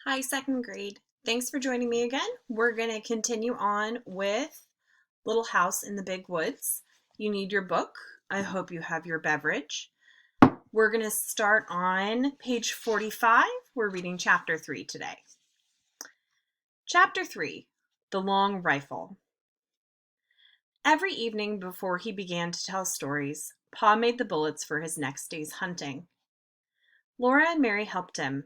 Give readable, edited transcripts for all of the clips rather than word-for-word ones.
Hi, second grade. Thanks for joining me again. We're going to continue on with Little House in the Big Woods. You need your book. I hope you have your beverage. We're going to start on page 45. We're reading chapter 3 today. Chapter 3, The Long Rifle. Every evening before he began to tell stories, Pa made the bullets for his next day's hunting. Laura and Mary helped him.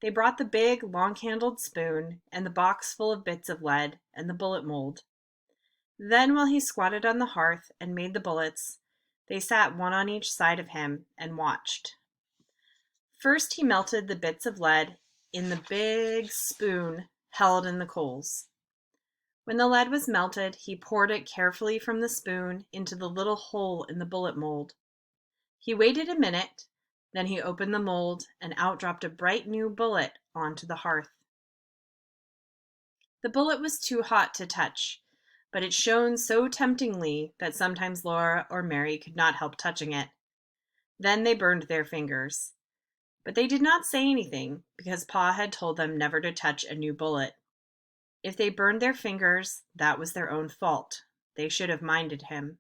They brought the big, long-handled spoon and the box full of bits of lead and the bullet mold. Then, while he squatted on the hearth and made the bullets, they sat one on each side of him and watched. First, he melted the bits of lead in the big spoon held in the coals. When the lead was melted, he poured it carefully from the spoon into the little hole in the bullet mold. He waited a minute. Then he opened the mold, and out dropped a bright new bullet onto the hearth. The bullet was too hot to touch, but it shone so temptingly that sometimes Laura or Mary could not help touching it. Then they burned their fingers. But they did not say anything, because Pa had told them never to touch a new bullet. If they burned their fingers, that was their own fault. They should have minded him.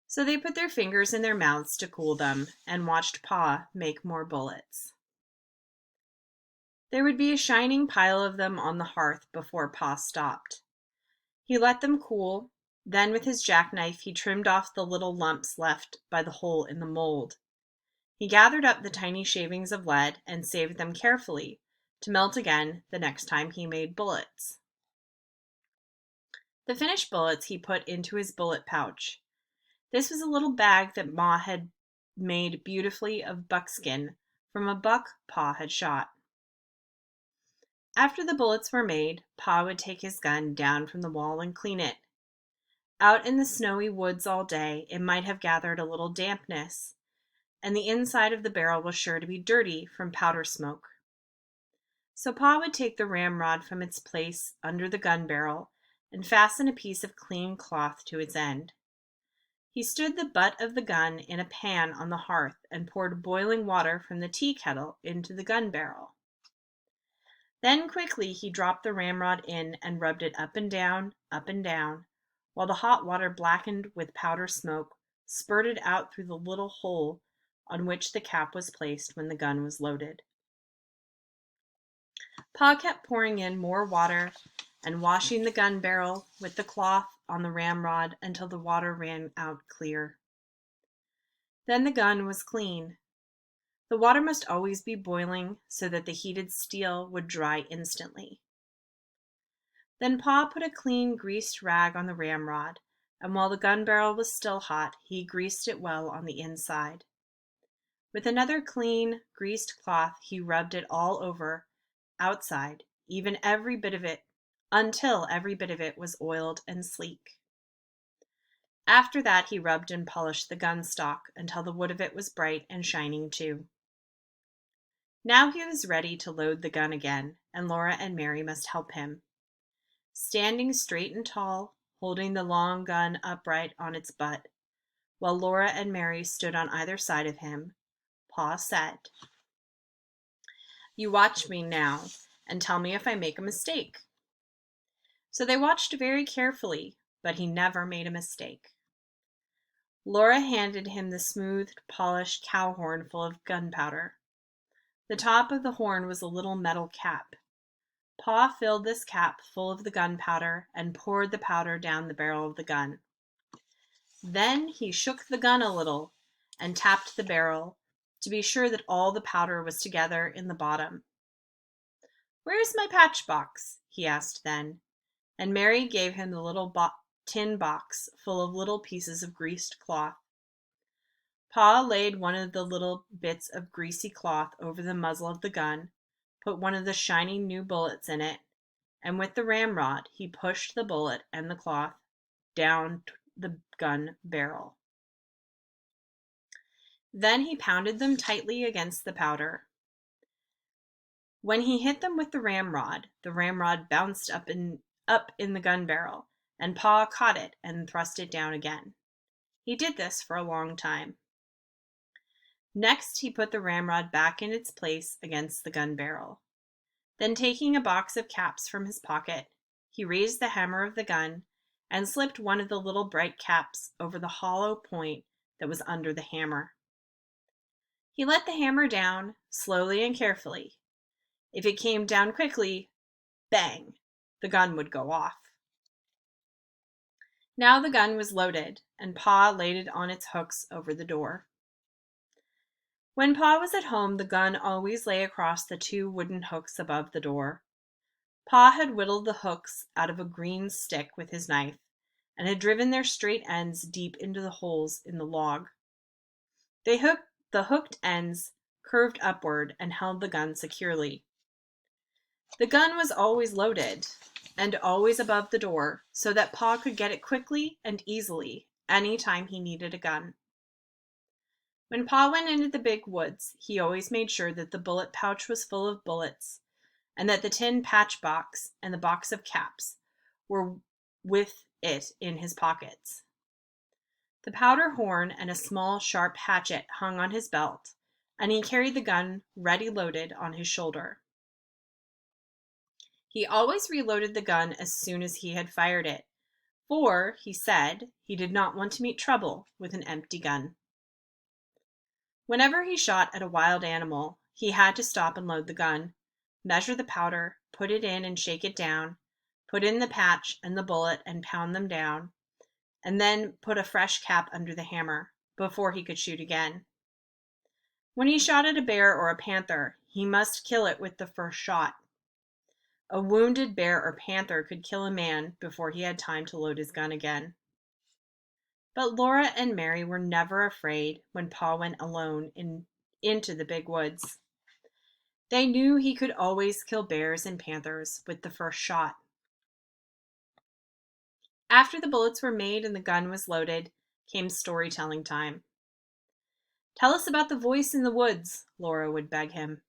So they put their fingers in their mouths to cool them and watched Pa make more bullets. There would be a shining pile of them on the hearth before Pa stopped. He let them cool, then with his jackknife he trimmed off the little lumps left by the hole in the mold. He gathered up the tiny shavings of lead and saved them carefully to melt again the next time he made bullets. The finished bullets he put into his bullet pouch. This was a little bag that Ma had made beautifully of buckskin from a buck Pa had shot. After the bullets were made, Pa would take his gun down from the wall and clean it. Out in the snowy woods all day, it might have gathered a little dampness, and the inside of the barrel was sure to be dirty from powder smoke. So Pa would take the ramrod from its place under the gun barrel and fasten a piece of clean cloth to its end. He stood the butt of the gun in a pan on the hearth and poured boiling water from the tea kettle into the gun barrel. Then quickly he dropped the ramrod in and rubbed it up and down, while the hot water, blackened with powder smoke, spurted out through the little hole on which the cap was placed when the gun was loaded. Pa kept pouring in more water and washing the gun barrel with the cloth on the ramrod until the water ran out clear. Then the gun was clean. The water must always be boiling so that the heated steel would dry instantly. Then Pa put a clean greased rag on the ramrod, and while the gun barrel was still hot, he greased it well on the inside. With another clean, greased cloth, he rubbed it all over, outside, even every bit of it, until every bit of it was oiled and sleek. After that, he rubbed and polished the gun stock until the wood of it was bright and shining too. Now he was ready to load the gun again, and Laura and Mary must help him. Standing straight and tall, holding the long gun upright on its butt, while Laura and Mary stood on either side of him, Pa said, "You watch me now, and tell me if I make a mistake." So they watched very carefully, but he never made a mistake. Laura handed him the smoothed, polished cow horn full of gunpowder. The top of the horn was a little metal cap. Pa filled this cap full of the gunpowder and poured the powder down the barrel of the gun. Then he shook the gun a little and tapped the barrel to be sure that all the powder was together in the bottom. "Where's my patch box?" he asked then, and Mary gave him the little tin box full of little pieces of greased cloth. Pa laid one of the little bits of greasy cloth over the muzzle of the gun, put one of the shining new bullets in it, and with the ramrod he pushed the bullet and the cloth down the gun barrel. Then he pounded them tightly against the powder. When he hit them with the ramrod bounced up in the gun barrel, and Pa caught it and thrust it down again. He did this for a long time. Next, he put the ramrod back in its place against the gun barrel. Then, taking a box of caps from his pocket, he raised the hammer of the gun and slipped one of the little bright caps over the hollow point that was under the hammer. He let the hammer down, slowly and carefully. If it came down quickly, bang, the gun would go off. Now the gun was loaded, and Pa laid it on its hooks over the door. When Pa was at home, the gun always lay across the 2 wooden hooks above the door. Pa had whittled the hooks out of a green stick with his knife and had driven their straight ends deep into the holes in the log. The hooked ends curved upward and held the gun securely. The gun was always loaded and always above the door so that Pa could get it quickly and easily any time he needed a gun. When Pa went into the big woods, he always made sure that the bullet pouch was full of bullets and that the tin patch box and the box of caps were with it in his pockets. The powder horn and a small sharp hatchet hung on his belt, and he carried the gun ready loaded on his shoulder. He always reloaded the gun as soon as he had fired it, for, he said, he did not want to meet trouble with an empty gun. Whenever he shot at a wild animal, he had to stop and load the gun, measure the powder, put it in and shake it down, put in the patch and the bullet and pound them down, and then put a fresh cap under the hammer before he could shoot again. When he shot at a bear or a panther, he must kill it with the first shot. A wounded bear or panther could kill a man before he had time to load his gun again. But Laura and Mary were never afraid when Pa went alone into the big woods. They knew he could always kill bears and panthers with the first shot. After the bullets were made and the gun was loaded, came storytelling time. "Tell us about the voice in the woods," Laura would beg him.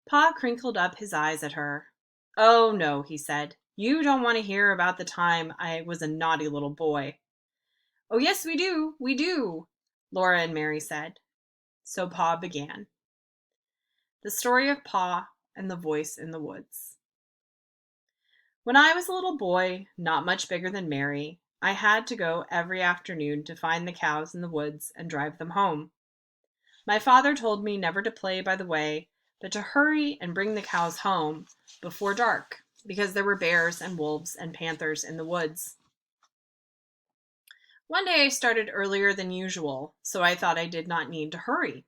Pa crinkled up his eyes at her. "Oh, no," he said. "You don't want to hear about the time I was a naughty little boy." "Oh, yes, we do," Laura and Mary said. So Pa began. The story of Pa and the voice in the woods. When I was a little boy, not much bigger than Mary, I had to go every afternoon to find the cows in the woods and drive them home. My father told me never to play by the way, but to hurry and bring the cows home before dark, because there were bears and wolves and panthers in the woods. One day I started earlier than usual, so I thought I did not need to hurry.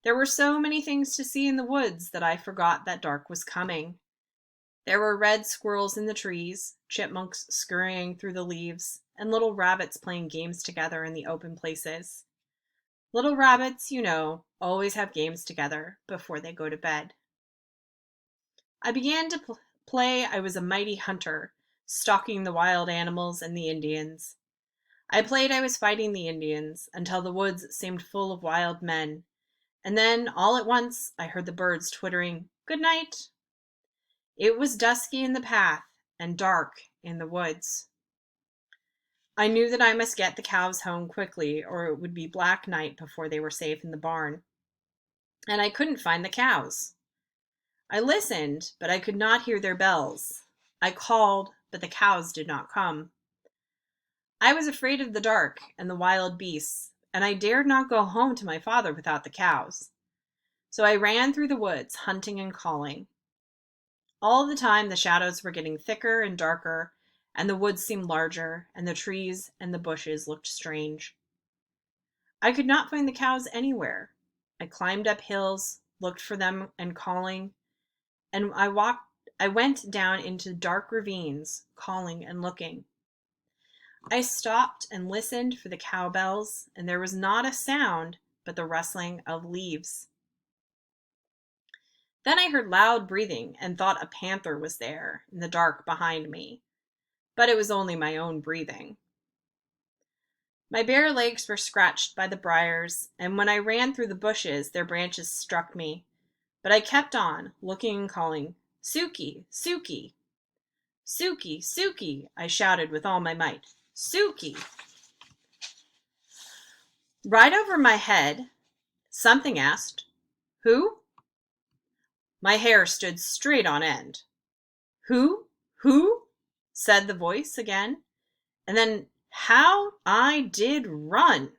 There were so many things to see in the woods that I forgot that dark was coming. There were red squirrels in the trees, chipmunks scurrying through the leaves, and little rabbits playing games together in the open places. Little rabbits, you know, always have games together before they go to bed. I began to play I was a mighty hunter, stalking the wild animals and the Indians. I played I was fighting the Indians until the woods seemed full of wild men, and then all at once I heard the birds twittering, "Good night." It was dusky in the path and dark in the woods. I knew that I must get the cows home quickly, or it would be black night before they were safe in the barn. And I couldn't find the cows. I listened, but I could not hear their bells. I called, but the cows did not come. I was afraid of the dark and the wild beasts, and I dared not go home to my father without the cows. So I ran through the woods, hunting and calling. All the time the shadows were getting thicker and darker, and the woods seemed larger, and the trees and the bushes looked strange. I could not find the cows anywhere. I climbed up hills, looked for them and calling, and I went down into dark ravines, calling and looking. I stopped and listened for the cowbells, and there was not a sound but the rustling of leaves. Then I heard loud breathing and thought a panther was there in the dark behind me, but it was only my own breathing. My bare legs were scratched by the briars, and when I ran through the bushes, their branches struck me. But I kept on, looking and calling, "Suki, Suki!" "Suki, Suki!" I shouted with all my might. "Suki!" Right over my head, something asked, "Who?" My hair stood straight on end. Who? Who? Said the voice again. And then how I did run!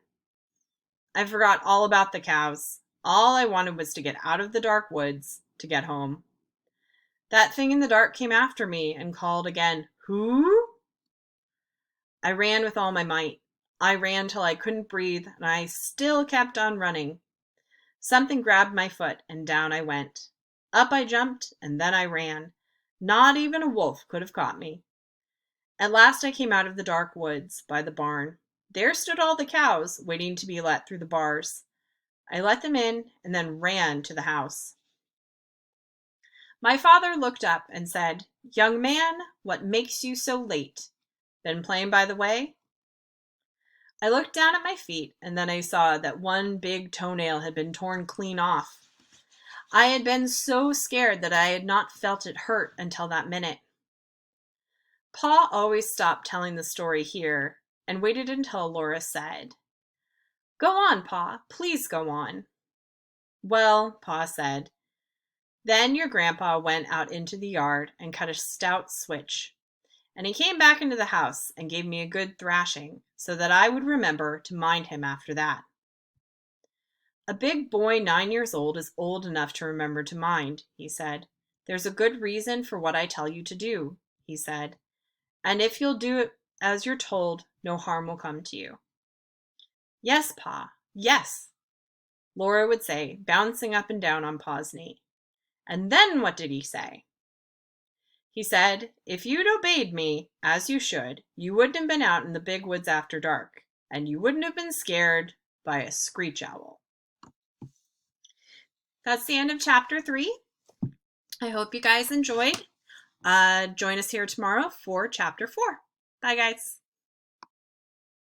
I forgot all about the cows. All I wanted was to get out of the dark woods, to get home. That thing in the dark came after me and called again, "Who?" I ran with all my might. I ran till I couldn't breathe, and I still kept on running. Something grabbed my foot, and down I went. Up I jumped, and then I ran. Not even a wolf could have caught me. At last I came out of the dark woods, by the barn. There stood all the cows, waiting to be let through the bars. I let them in, and then ran to the house. My father looked up and said, "Young man, what makes you so late? Been playing by the way?" I looked down at my feet, and then I saw that one big toenail had been torn clean off. I had been so scared that I had not felt it hurt until that minute. Pa always stopped telling the story here and waited until Laura said, "Go on, Pa, please go on." "Well," Pa said, "then your grandpa went out into the yard and cut a stout switch, and he came back into the house and gave me a good thrashing, so that I would remember to mind him after that." "A big boy 9 years old is old enough to remember to mind," he said. "There's a good reason for what I tell you to do," he said, "and if you'll do it as you're told, no harm will come to you." "Yes, Pa, yes," Laura would say, bouncing up and down on Pa's knee. "And then what did he say?" "He said, if you'd obeyed me, as you should, you wouldn't have been out in the big woods after dark, and you wouldn't have been scared by a screech owl." That's the end of chapter 3. I hope you guys enjoyed. Join us here tomorrow for chapter 4. Bye, guys.